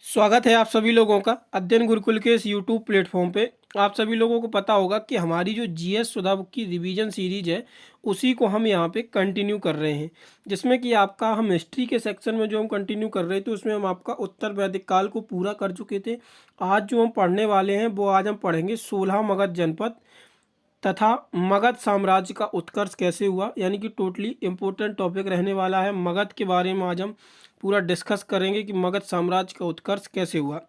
स्वागत है आप सभी लोगों का अध्ययन गुरुकुल के इस यूट्यूब प्लेटफॉर्म पे। आप सभी लोगों को पता होगा कि हमारी जो जीएस सुधा बुक की रिवीजन सीरीज है उसी को हम यहाँ पे कंटिन्यू कर रहे हैं, जिसमें कि आपका हम हिस्ट्री के सेक्शन में जो हम कंटिन्यू कर रहे थे उसमें हम आपका उत्तर वैदिक काल को पूरा कर चुके थे। आज जो हम पढ़ने वाले हैं वो आज हम पढ़ेंगे 16 मगध जनपद तथा मगध साम्राज्य का उत्कर्ष कैसे हुआ, यानी कि टोटली इम्पोर्टेंट टॉपिक रहने वाला है। मगध के बारे में आज हम पूरा डिस्कस करेंगे कि मगध साम्राज्य का उत्कर्ष कैसे हुआ।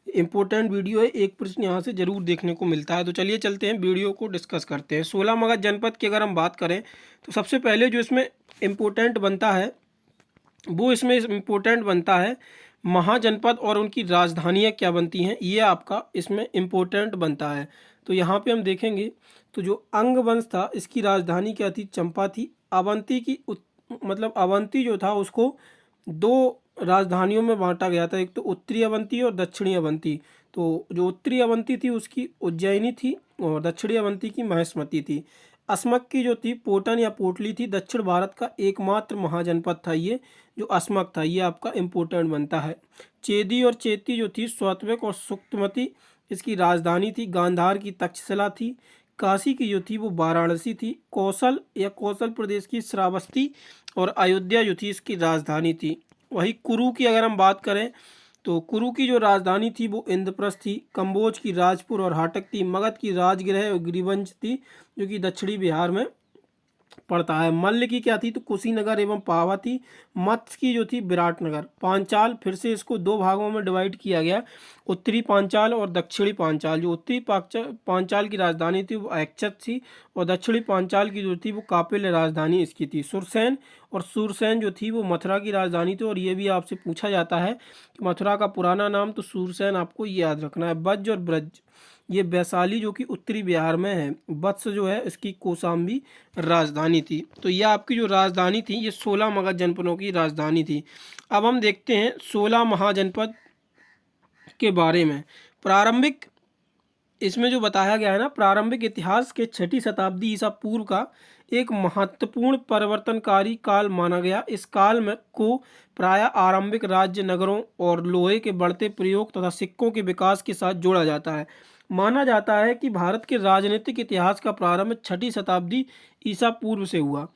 इम्पोर्टेंट वीडियो है, एक प्रश्न यहाँ से जरूर देखने को मिलता है। तो चलिए चलते हैं वीडियो को डिस्कस करते हैं। 16 मगध जनपद की अगर हम बात करें तो सबसे पहले जो इसमें इम्पोर्टेंट बनता है वो इसमें इम्पोर्टेंट बनता है महाजनपद और उनकी राजधानियाँ क्या बनती हैं, ये आपका इसमें इम्पोर्टेंट बनता है। तो यहाँ पे हम देखेंगे तो जो अंग वंश था इसकी राजधानी क्या थी, चंपा थी। अवंती की मतलब अवंती जो था उसको दो राजधानियों में बांटा गया था, एक तो उत्तरी अवंती और दक्षिणी अवंती। तो जो उत्तरी अवंती थी उसकी उज्जैनी थी और दक्षिणी अवंती की महेश्मती थी। अस्मक की जो थी पोटन या पोटली थी। दक्षिण भारत का एकमात्र महाजनपद था ये जो अस्मक था, ये आपका इम्पोर्टेंट बनता है। चेदी और चेती जो थी स्वात्विक और सुक्तमती इसकी राजधानी थी। गांधार की तक्षशिला थी। काशी की जो थी वो वाराणसी थी। कौशल या कौशल प्रदेश की श्रावस्ती और अयोध्या जो थी इसकी राजधानी थी। वही कुरु की अगर हम बात करें तो कुरु की जो राजधानी थी वो इंद्रप्रस्थ थी। कंबोज की राजपुर और हाटक थी। मगध की राजगृह और गिरिवंश थी जो कि दक्षिणी बिहार में पड़ता है। मल्ल की क्या थी तो कुशीनगर एवं पावा थी। मत्स्य की जो थी विराटनगर। पांचाल फिर से इसको दो भागों में डिवाइड किया गया, उत्तरी पांचाल और दक्षिणी पांचाल। जो उत्तरी पांचाल की राजधानी थी वो ऐक्चत थी और दक्षिणी पांचाल की जो थी वो कापिल राजधानी इसकी थी। सुरसेन और सूरसेन जो थी वो मथुरा की राजधानी थी। और ये भी आपसे पूछा जाता है कि मथुरा का पुराना नाम, तो सूरसेन आपको ये याद रखना है। बज्ज और ब्रज ये वैशाली जो कि उत्तरी बिहार में है। वत्स जो है इसकी कौशाम्बी राजधानी थी। तो यह आपकी जो राजधानी थी ये 16 मगध जनपदों की राजधानी थी। अब हम देखते हैं 16 महाजनपद के बारे में। प्रारंभिक इसमें जो बताया गया है ना, प्रारंभिक इतिहास के 6ठी शताब्दी ईसा पूर्व का एक महत्वपूर्ण परिवर्तनकारी काल माना गया। इस काल में को प्रायः आरंभिक राज्य नगरों और लोहे के बढ़ते प्रयोग तथा सिक्कों के विकास के साथ जोड़ा जाता है। माना जाता है कि भारत के राजनीतिक इतिहास का प्रारंभ 6ठी शताब्दी ईसा पूर्व से हुआ।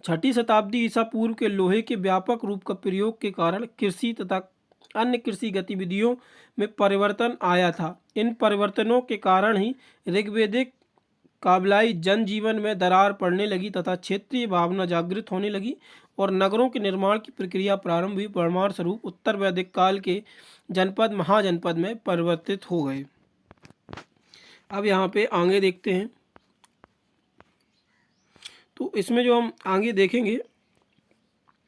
6ठी शताब्दी ईसा पूर्व के लोहे के व्यापक रूप का प्रयोग के कारण कृषि तथा अन्य कृषि गतिविधियों में परिवर्तन आया था। इन परिवर्तनों के कारण ही ऋग्वेदिक काबलाई जनजीवन में दरार पड़ने लगी तथा क्षेत्रीय भावना जागृत होने लगी और नगरों के निर्माण की प्रक्रिया प्रारंभ हुई। परिणाम स्वरूप उत्तर वैदिक काल के जनपद महाजनपद में परिवर्तित हो गए। अब यहाँ पे आगे देखते हैं तो इसमें जो हम आगे देखेंगे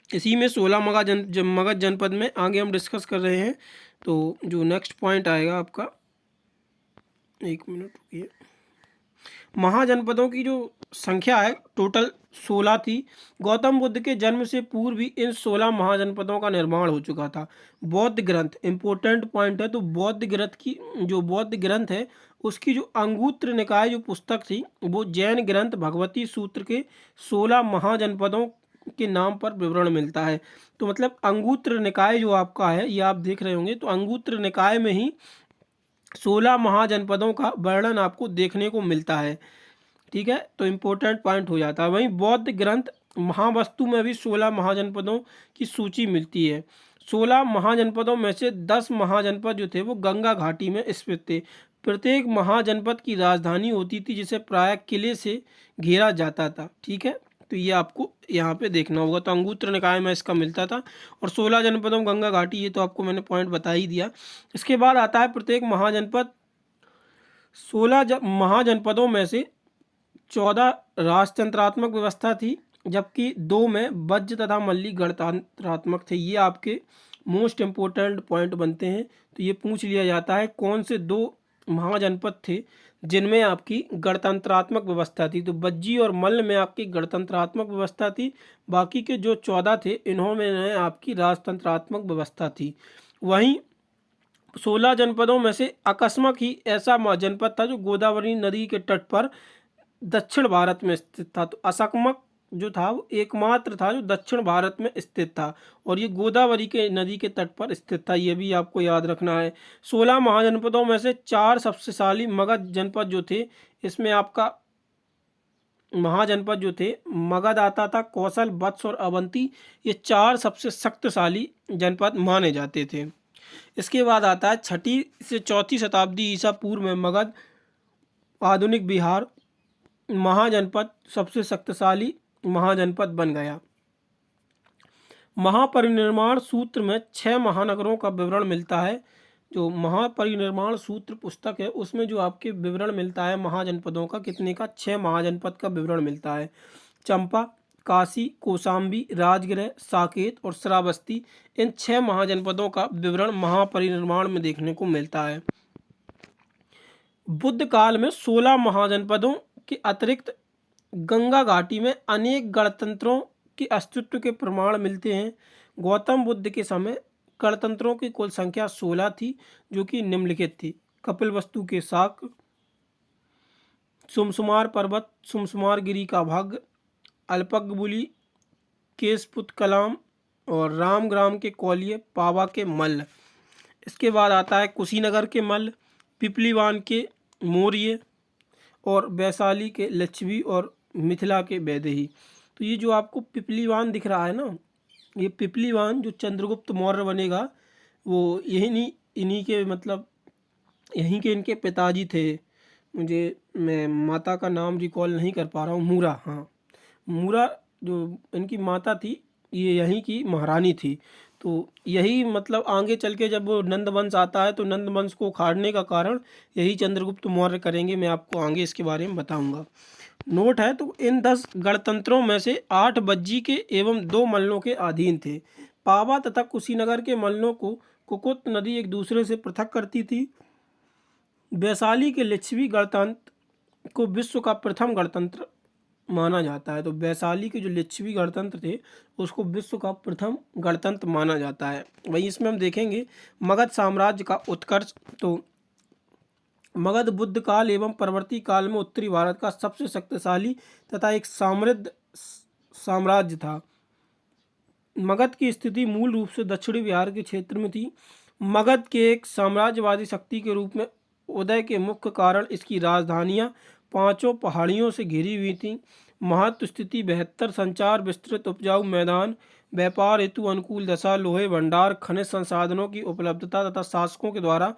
इसी में 16 मगध जनपद में आगे हम डिस्कस कर रहे हैं। तो जो नेक्स्ट पॉइंट आएगा आपका, एक मिनट रुकिए। महाजनपदों की जो संख्या है टोटल 16 थी। गौतम बुद्ध के जन्म से पूर्व भी इन 16 महाजनपदों का निर्माण हो चुका था। बौद्ध ग्रंथ इंपॉर्टेंट पॉइंट है, तो बौद्ध ग्रंथ है उसकी जो अंगुत्र निकाय जो पुस्तक थी वो जैन ग्रंथ भगवती सूत्र के 16 महाजनपदों के नाम पर विवरण मिलता है। तो मतलब अंगुत्र निकाय जो आपका है ये आप देख रहे होंगे, तो अंगुत्र निकाय में ही 16 महाजनपदों का वर्णन आपको देखने को मिलता है। ठीक है, तो इम्पोर्टेंट पॉइंट हो जाता है। वहीं बौद्ध ग्रंथ महावस्तु में भी 16 महाजनपदों की सूची मिलती है। 16 महाजनपदों में से 10 महाजनपद जो थे वो गंगा घाटी में स्थित थे। प्रत्येक महाजनपद की राजधानी होती थी जिसे प्रायः किले से घेरा जाता था। ठीक है, तो ये आपको यहाँ पे देखना होगा। तो अंगुत्र निकाय में इसका मिलता था और 16 जनपदों में गंगा घाटी, ये तो आपको मैंने पॉइंट बता ही दिया। इसके बाद आता है प्रत्येक महाजनपद 16 महाजनपदों में से 14 राजतंत्रात्मक व्यवस्था थी जबकि 2 में वज्र तथा मल्ली गणतंत्रात्मक थे। ये आपके मोस्ट इम्पोर्टेंट पॉइंट बनते हैं। तो ये पूछ लिया जाता है कौन से 2 महाजनपद थे जिनमें आपकी गणतंत्रात्मक व्यवस्था थी। तो बज्जी और मल्ल में आपकी गणतंत्रात्मक व्यवस्था थी, बाकी के जो 14 थे इन्होंने आपकी राजतंत्रात्मक व्यवस्था थी। वहीं 16 जनपदों में से अकस्मक ही ऐसा जनपद था जो गोदावरी नदी के तट पर दक्षिण भारत में स्थित था। तो असकमक जो था वो एकमात्र था जो दक्षिण भारत में स्थित था, और ये गोदावरी के नदी के तट पर स्थित था, ये भी आपको याद रखना है। 16 महाजनपदों में से 4 शक्तिशाली मगध जनपद जो थे, इसमें आपका महाजनपद जो थे मगध आता था, कौशल, वत्स और अवंती, ये 4 सबसे शक्तिशाली जनपद माने जाते थे। इसके बाद आता है 6ठी से 4थी शताब्दी ईसा पूर्व में मगध, आधुनिक बिहार महाजनपद सबसे शक्तिशाली महाजनपद बन गया। महापरिनिर्वाण सूत्र में 6 महानगरों का विवरण मिलता है। जो महापरिनिर्वाण सूत्र पुस्तक है उसमें जो आपके विवरण मिलता है महाजनपदों का, कितने का, 6 महाजनपद का विवरण मिलता है। चंपा, काशी, कौशाम्बी, राजगृह, साकेत और श्रावस्ती, इन 6 महाजनपदों का विवरण महापरिनिर्वाण में देखने को मिलता है। बुद्ध काल में 16 महाजनपदों के अतिरिक्त गंगा घाटी में अनेक गणतंत्रों के अस्तित्व के प्रमाण मिलते हैं। गौतम बुद्ध के समय गणतंत्रों की कुल संख्या 16 थी, जो कि निम्नलिखित थी: कपिलवस्तु के शाक, सुमसुमार पर्वत, सुमसुमार गिरी का भाग, अल्पगबुली, केशपुत कलाम और रामग्राम के कौलिय, पावा के मल्ल। इसके बाद आता है कुशीनगर के मल्ल, पिपलीवान के मौर्य और वैशाली के लिच्छवी और मिथिला के वैदेही। तो ये जो आपको पिपलीवान दिख रहा है ना, ये पिपलीवान जो चंद्रगुप्त मौर्य बनेगा, वो इन्हीं के मतलब यहीं के इनके पिताजी थे। मैं माता का नाम रिकॉल नहीं कर पा रहा हूँ। मूरा, हाँ, मूरा जो इनकी माता थी, ये यहीं की महारानी थी। तो यही मतलब आगे चल के जब नंद वंश आता है तो नंद वंश को उखाड़ने का कारण यही चंद्रगुप्त मौर्य करेंगे। मैं आपको आगे इसके बारे में बताऊंगा। नोट है तो इन 10 गणतंत्रों में से 8 बज्जी के एवं 2 मल्लों के अधीन थे। पावा तथा कुशीनगर के मल्लों को कुकुत नदी एक दूसरे से पृथक करती थी। वैशाली के लिच्छवी गणतंत्र को विश्व का प्रथम गणतंत्र माना जाता है। तो वैशाली के जो लिच्छवी गणतंत्र थे उसको विश्व का प्रथम गणतंत्र माना जाता है। वहीं इसमें हम देखेंगे मगध साम्राज्य का उत्कर्ष। तो मगध बुद्ध काल एवं परवर्ती काल में उत्तरी भारत का सबसे शक्तिशाली तथा एक समृद्ध साम्राज्य था। मगध की स्थिति मूल रूप से दक्षिणी बिहार के क्षेत्र में थी। मगध के एक साम्राज्यवादी शक्ति के रूप में उदय के मुख्य कारण इसकी राजधानियां 5 पहाड़ियों से घिरी हुई थीं। महत्व स्थिति, बेहतर संचार, विस्तृत उपजाऊ मैदान, व्यापार हेतु अनुकूल दशा, लोहे भंडार, खनिज संसाधनों की उपलब्धता तथा शासकों के द्वारा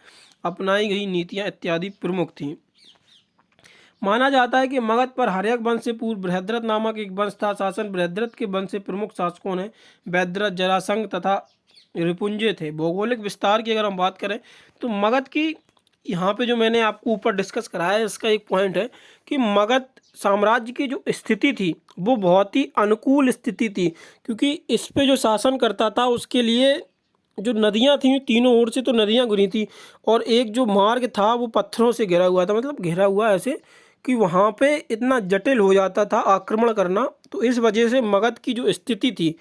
अपनाई गई नीतियां इत्यादि प्रमुख थीं। माना जाता है कि मगध पर हर्यक वंश से पूर्व बृहद्रथ नामक एक वंश था। शासन बृहद्रथ के वंश से प्रमुख शासकों ने वैद्रथ, जरासंध तथा रिपुंजय थे। भौगोलिक विस्तार की अगर हम बात करें तो मगध की यहाँ पे जो मैंने आपको ऊपर डिस्कस कराया है इसका एक पॉइंट है कि मगध साम्राज्य की जो स्थिति थी वो बहुत ही अनुकूल स्थिति थी, क्योंकि इस पे जो शासन करता था उसके लिए जो नदियाँ थीं तीनों ओर से तो नदियाँ घिरी थी, और एक जो मार्ग था वो पत्थरों से घिरा हुआ था, मतलब घिरा हुआ ऐसे कि वहाँ पे इतना जटिल हो जाता था आक्रमण करना। तो इस वजह से मगध की जो स्थिति थी,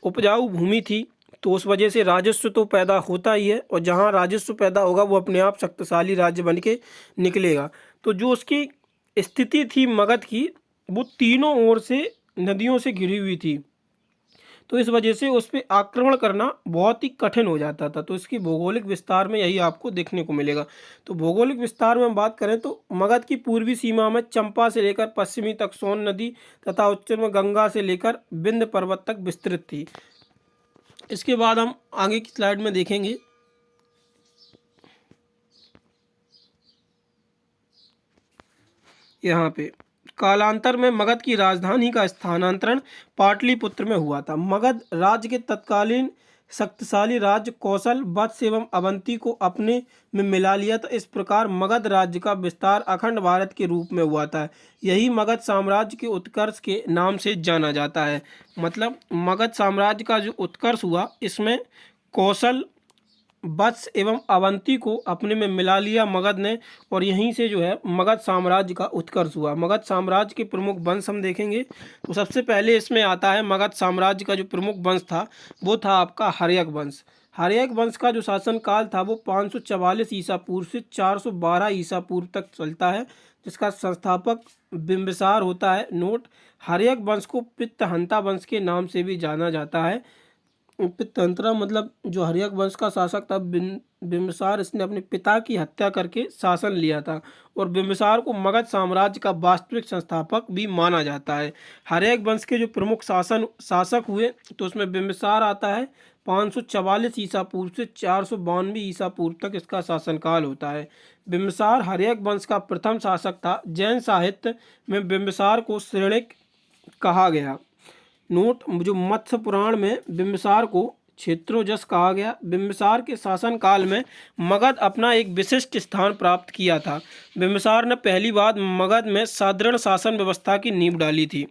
उपजाऊ भूमि थी, तो उस वजह से राजस्व तो पैदा होता ही है, और जहाँ राजस्व पैदा होगा वो अपने आप शक्तिशाली राज्य बन के निकलेगा। तो जो उसकी स्थिति थी मगध की, वो तीनों ओर से नदियों से घिरी हुई थी, तो इस वजह से उस पर आक्रमण करना बहुत ही कठिन हो जाता था। तो इसकी भौगोलिक विस्तार में यही आपको देखने को मिलेगा। तो भौगोलिक विस्तार में हम बात करें तो मगध की पूर्वी सीमा में चंपा से लेकर पश्चिमी तक सोन नदी तथा उत्तर में गंगा से लेकर विंध्य पर्वत तक विस्तृत थी। इसके बाद हम आगे की स्लाइड में देखेंगे। यहाँ पे कालांतर में मगध की राजधानी का स्थानांतरण पाटलिपुत्र में हुआ था। मगध राज्य के तत्कालीन शक्तिशाली राज्य कौशल, वत्स एवं अवंती को अपने में मिला लिया था। इस प्रकार मगध राज्य का विस्तार अखंड भारत के रूप में हुआ था। यही मगध साम्राज्य के उत्कर्ष के नाम से जाना जाता है। मतलब मगध साम्राज्य का जो उत्कर्ष हुआ इसमें कौशल, वत्स एवं अवंती को अपने में मिला लिया मगध ने, और यहीं से जो है मगध साम्राज्य का उत्कर्ष हुआ। मगध साम्राज्य के प्रमुख वंश हम देखेंगे तो सबसे पहले इसमें आता है मगध साम्राज्य का जो प्रमुख वंश था वो था आपका हर्यक वंश। हर्यक वंश का जो शासनकाल था वो 544 ईसा पूर्व से 412 ईसा पूर्व तक चलता है, जिसका संस्थापक बिंबिसार होता है। नोट, हर्यक वंश को पित्तहंता वंश के नाम से भी जाना जाता है। पित्तहंता मतलब जो हर्यक वंश का शासक था बिंबिसार, इसने अपने पिता की हत्या करके शासन लिया था और बिंबिसार को मगध साम्राज्य का वास्तविक संस्थापक भी माना जाता है। हर्यक वंश के जो प्रमुख शासक हुए तो उसमें बिंबिसार आता है। 544 ईसा पूर्व से 492 ईसा पूर्व तक इसका शासनकाल होता है। बिंबिसार हर्यक वंश का प्रथम शासक था। जैन साहित्य में बिंबिसार को श्रेणिक कहा गया। नोट, जो मत्स्य पुराण में बिंबिसार को क्षेत्रोजस कहा गया। बिंबिसार के शासनकाल में मगध अपना एक विशिष्ट स्थान प्राप्त किया था। बिंबिसार ने पहली बार मगध में साधारण शासन व्यवस्था की नींव डाली थी।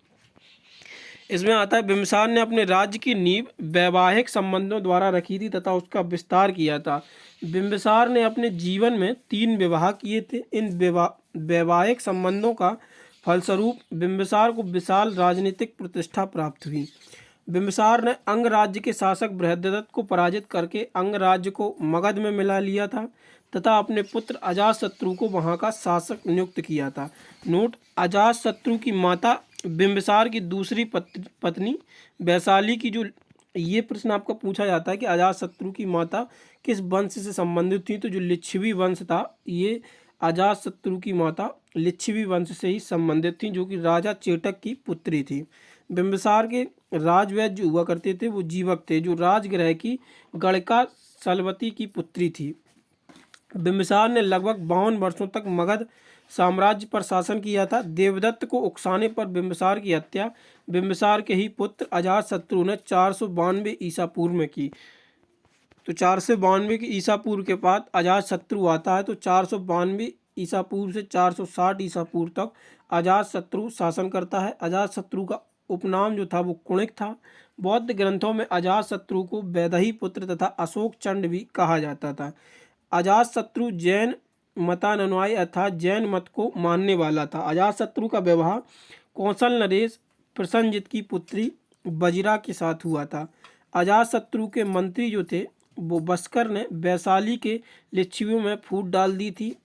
इसमें आता है बिंबिसार ने अपने राज्य की नींव वैवाहिक संबंधों द्वारा रखी थी तथा उसका विस्तार किया था। बिंबिसार ने अपने जीवन में 3 विवाह किए थे। इन वैवाहिक संबंधों का फलस्वरूप बिंबिसार को विशाल राजनीतिक प्रतिष्ठा प्राप्त हुई। बिंबिसार ने अंग राज्य के शासक बृहद्रथ को पराजित करके अंग राज्य को मगध में मिला लिया था तथा अपने पुत्र अजातशत्रु को वहां का शासक नियुक्त किया था। नोट, अजातशत्रु की माता बिंबिसार की दूसरी पत्नी वैशाली की जो ये प्रश्न आपका पूछा जाता है कि अजातशत्रु की माता किस वंश से संबंधित थी, तो जो लिच्छवी वंश था ये अजातशत्रु की माता लिच्छवी वंश से ही संबंधित थी, जो कि राजा चेटक की पुत्री थी। बिंबिसार के राजवैद्य जो हुआ करते थे वो जीवक थे, जो राजगृह की गणिका सलवती की पुत्री थी। बिंबिसार ने लगभग 52 वर्षों तक मगध साम्राज्य पर शासन किया था। देवदत्त को उकसाने पर बिंबिसार की हत्या बिंबिसार के ही पुत्र अजातशत्रु ने 492 ईसा पूर्व में की। तो 492 की ईसा पूर्व के बाद अजातशत्रु आता है। तो 492 ईसा पूर्व से 460 ईसा पूर्व तक अजातशत्रु शासन करता है। अजातशत्रु का उपनाम जो था वो कुणिक था। बौद्ध ग्रंथों में अजातशत्रु को वैदेही पुत्र तथा अशोक चंड भी कहा जाता था। अजातशत्रु जैन मतानुयायी अर्थात जैन मत को मानने वाला था। अजातशत्रु का विवाह कौशल नरेश प्रसन्नजित की पुत्री बजिरा के साथ हुआ था। अजातशत्रु के मंत्री जो थे वो बस्कर ने वैशाली के लिच्छवियों में फूट डाल दी थी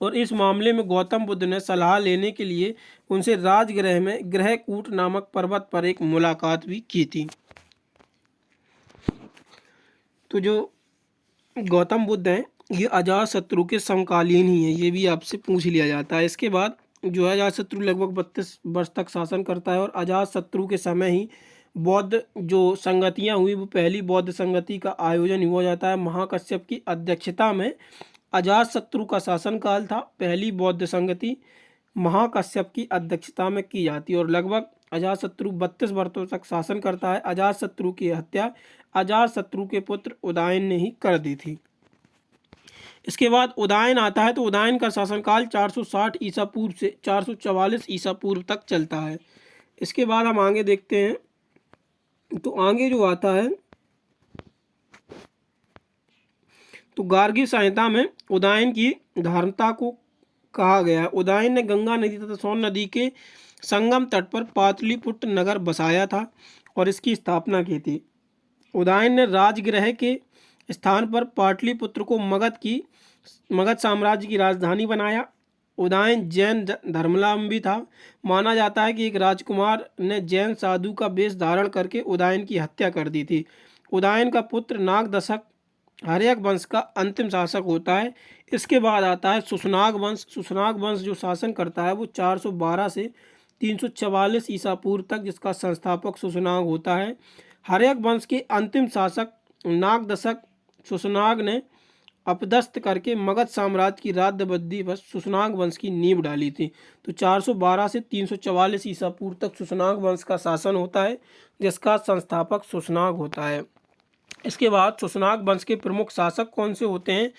और इस मामले में गौतम बुद्ध ने सलाह लेने के लिए उनसे राजगृह में ग्रहकूट नामक पर्वत पर एक मुलाकात भी की थी। तो जो गौतम बुद्ध हैं ये अजातशत्रु के समकालीन ही हैं, ये भी आपसे पूछ लिया जाता है। इसके बाद जो है अजातशत्रु लगभग 32 वर्ष तक शासन करता है और अजातशत्रु के समय ही बौद्ध जो संगतियां हुई वो पहली बौद्ध संगति का आयोजन हुआ जाता है। महाकश्यप की अध्यक्षता में अजातशत्रु का शासनकाल था। पहली बौद्ध संगति महाकश्यप की अध्यक्षता में की जाती है और लगभग अजातशत्रु 32 वर्षों तक शासन करता है। अजातशत्रु की हत्या अजातशत्रु के पुत्र उदयन ने ही कर दी थी। इसके बाद उदयन आता है। तो उदयन का शासनकाल 460 ईसा पूर्व से 444 ईसा पूर्व तक चलता है। इसके बाद हम आगे देखते हैं। तो आगे जो आता है तो गार्गी संहिता में उदयन की धारणता को कहा गया। उदयन ने गंगा नदी तथा सोन नदी के संगम तट पर पाटलिपुत्र नगर बसाया था और इसकी स्थापना की थी। उदयन ने राजगृह के स्थान पर पाटलिपुत्र को मगध साम्राज्य की राजधानी बनाया। उदयन जैन धर्मावलंबी था। माना जाता है कि एक राजकुमार ने जैन साधु का वेश धारण करके उदयन की हत्या कर दी थी। उदयन का पुत्र नागदशक हर्यक वंश का अंतिम शासक होता है। इसके बाद आता है सुसनाग वंश। सुसनाग वंश जो शासन करता है वो 412 से 344 ईसा पूर्व तक, जिसका संस्थापक सुसनाग होता है। हर्यक वंश के अंतिम शासक नागदशक सुसनाग ने अपदस्थ करके मगध साम्राज्य की राज्यबद्धि पर सुसनाग वंश की नींव डाली थी। तो 412 से 344 ईसा पूर्व तक सुसनाग वंश का शासन होता है, जिसका संस्थापक सुसनाग होता है। इसके बाद सुसनाग वंश के प्रमुख शासक कौन से होते हैं,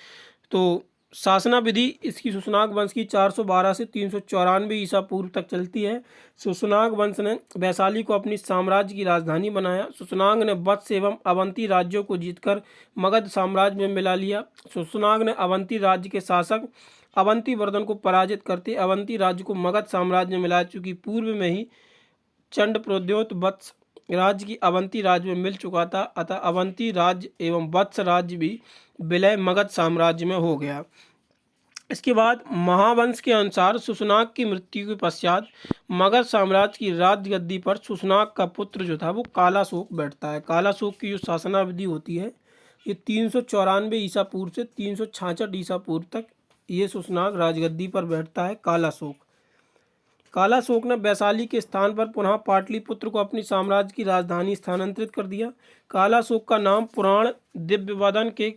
तो शासना विधि इसकी सुसनाग वंश की 412 से 394 ईसा पूर्व तक चलती है। सुसनाग वंश ने वैशाली को अपनी साम्राज्य की राजधानी बनाया। सुसनाग ने वत्स एवं अवंती राज्यों को जीतकर मगध साम्राज्य में मिला लिया। सुसनाग ने अवंती राज्य के शासक अवंती वर्धन को पराजित करते अवंती राज्य को मगध साम्राज्य में मिलाया, चूँकि पूर्व में ही चंड प्रोद्योत वत्स राज्य की अवंती राज्य में मिल चुका था, अतः अवंती राज्य एवं वत्स राज्य भी विलय मगध साम्राज्य में हो गया। इसके बाद महावंश के अनुसार सुशनाक की मृत्यु के पश्चात मगध साम्राज्य की राजगद्दी पर सुशनाक का पुत्र जो था वो कालाशोक बैठता है। कालाशोक की जो शासनावधि होती है ये 394 ईसा पूर्व से 366 ईसा पूर्व तक ये सुशनाक राजगद्दी पर बैठता है कालाशोक। कालाशोक ने वैशाली के स्थान पर पुनः पाटलिपुत्र को अपनी साम्राज्य की राजधानी स्थानांतरित कर दिया। कालाशोक का नाम पुराण दिव्यवदन के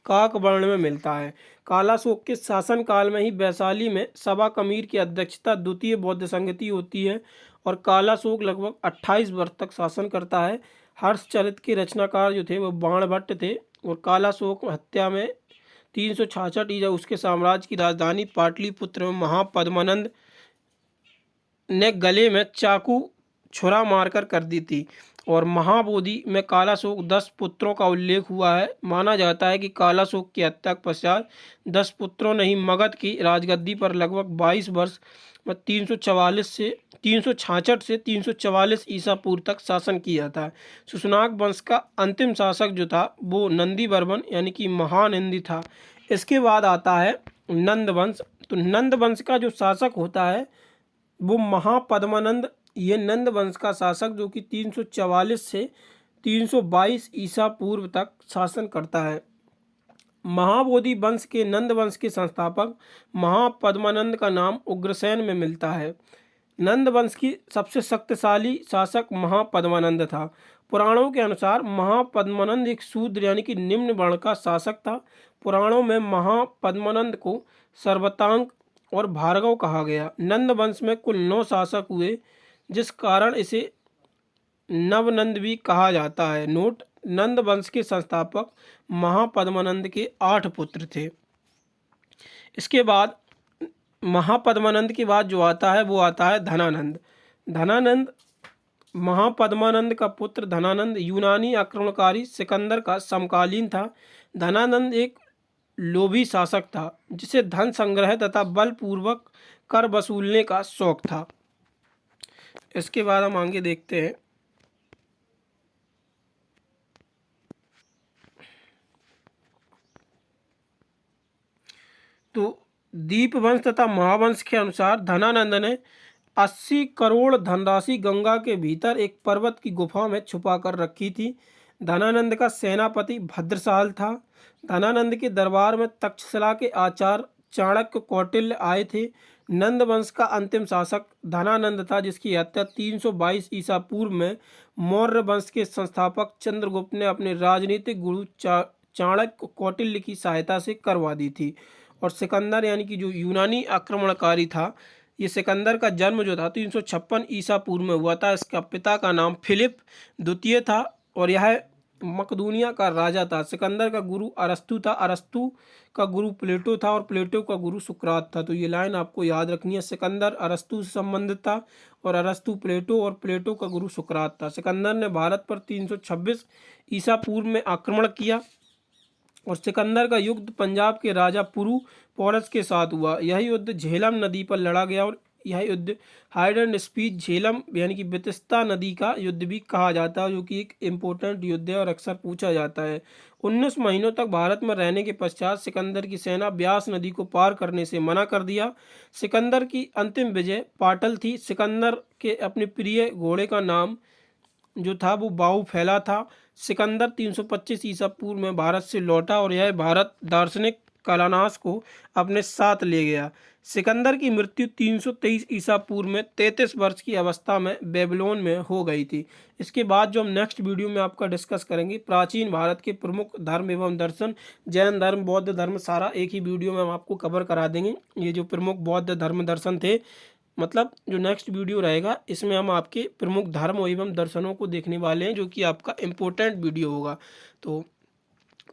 काक वर्ण में मिलता है। कालाशोक के शासन काल में ही वैशाली में सभा कमीर की अध्यक्षता द्वितीय बौद्ध संगति होती है और कालाशोक लगभग 28 वर्ष तक शासन करता है। हर्षचरित के रचनाकार जो थे वो बाणभट्ट थे और कालाशोक हत्या में 366 ईसा उसके साम्राज्य की राजधानी पाटलिपुत्र में महापद्मानंद ने गले में चाकू छुरा मारकर कर दी थी। और महाबोधि में कालाशोक 10 पुत्रों का उल्लेख हुआ है। माना जाता है कि कालाशोक की हत्या के पश्चात 10 पुत्रों ने ही मगध की राजगद्दी पर लगभग 22 वर्ष में 366 से 344 ईसा पूर्व तक शासन किया था। सुशनाक वंश का अंतिम शासक जो था वो नंदी वर्मन यानी कि महानंदी था। इसके बाद आता है नंद वंश। तो नंद वंश का जो शासक होता है वो महापद्मानंद, ये नंद वंश का शासक जो कि 344 से 322 ईसा पूर्व तक शासन करता है। महाबोधि वंश के नंद वंश के संस्थापक महापद्मानंद का नाम उग्रसेन में मिलता है। नंद वंश की सबसे शक्तिशाली शासक महापद्मानंद था। पुराणों के अनुसार महापद्मानंद एक शूद्र यानी कि निम्न वर्ण का शासक था। पुराणों में महापद्मानंद को सर्वतांग और भार्गव कहा गया। नंद वंश में कुल 9 शासक हुए जिस कारण इसे नवनंद भी कहा जाता है। नोट, नंद वंश के संस्थापक महापद्मानंद के 8 पुत्र थे। इसके बाद महापद्मानंद के बाद जो आता है वो आता है धनानंद। धनानंद महापद्मानंद का पुत्र धनानंद यूनानी आक्रमणकारी सिकंदर का समकालीन था। धनानंद एक लोभी शासक था जिसे धन संग्रह तथा बलपूर्वक कर वसूलने का शौक था। इसके बाद हम आगे देखते हैं। तो दीपवंश तथा महावंश के अनुसार धनानंद ने 80 करोड़ धनराशि गंगा के भीतर एक पर्वत की गुफा में छुपा कर रखी थी। धनानंद का सेनापति भद्रसाल था। धनानंद के दरबार में तक्षशिला के आचार्य चाणक्य कौटिल्य आए थे। नंद वंश का अंतिम शासक धनानंद था जिसकी हत्या 322 ईसा पूर्व में मौर्य वंश के संस्थापक चंद्रगुप्त ने अपने राजनीतिक गुरु चाणक्य कौटिल्य की सहायता से करवा दी थी। और सिकंदर यानी कि जो यूनानी आक्रमणकारी था, ये सिकंदर का जन्म जो था 356 ईसा पूर्व में हुआ था। इसका पिता का नाम फिलिप द्वितीय था और यह मकदूनिया का राजा था। सिकंदर का गुरु अरस्तु था, अरस्तु का गुरु प्लेटो था और प्लेटो का गुरु सुकरात था। तो ये लाइन आपको याद रखनी है। सिकंदर अरस्तु से संबंधित था और अरस्तु प्लेटो और प्लेटो का गुरु सुकरात था। सिकंदर ने भारत पर 326 ईसा पूर्व में आक्रमण किया और सिकंदर का युद्ध पंजाब के राजा पुरु पोरस के साथ हुआ। यह युद्ध झेलम नदी पर लड़ा गया और यह युद्ध हाइड एंड स्पीच झेलम यानी कि बितस्ता नदी का युद्ध भी कहा जाता है, जो कि एक इम्पोर्टेंट युद्ध है और अक्सर पूछा जाता है। 19 महीनों तक भारत में रहने के पश्चात सिकंदर की सेना ब्यास नदी को पार करने से मना कर दिया। सिकंदर की अंतिम विजय पाटल थी। सिकंदर के अपने प्रिय घोड़े का नाम जो था वो बाहु फैला था। सिकंदर 325 ईसा पूर्व में भारत से लौटा और यह भारत दार्शनिक कलानास को अपने साथ ले गया। सिकंदर की मृत्यु 323 ईसा पूर्व में 33 वर्ष की अवस्था में बेबीलोन में हो गई थी। इसके बाद जो हम नेक्स्ट वीडियो में आपका डिस्कस करेंगे प्राचीन भारत के प्रमुख धर्म एवं दर्शन, जैन धर्म, बौद्ध धर्म, सारा एक ही वीडियो में हम आपको कवर करा देंगे। ये जो प्रमुख बौद्ध धर्म दर्शन थे, मतलब जो नेक्स्ट वीडियो रहेगा इसमें हम आपके प्रमुख धर्म एवं दर्शनों को देखने वाले हैं, जो कि आपका इम्पोर्टेंट वीडियो होगा। तो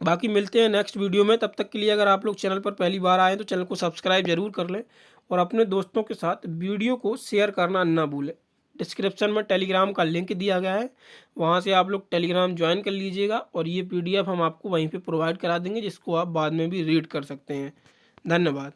बाकी मिलते हैं नेक्स्ट वीडियो में। तब तक के लिए अगर आप लोग चैनल पर पहली बार आए तो चैनल को सब्सक्राइब जरूर कर लें और अपने दोस्तों के साथ वीडियो को शेयर करना ना भूलें। डिस्क्रिप्शन में टेलीग्राम का लिंक दिया गया है, वहाँ से आप लोग टेलीग्राम ज्वाइन कर लीजिएगा और ये PDF हम आपको वहीं पे प्रोवाइड करा देंगे, जिसको आप बाद में भी रीड कर सकते हैं। धन्यवाद।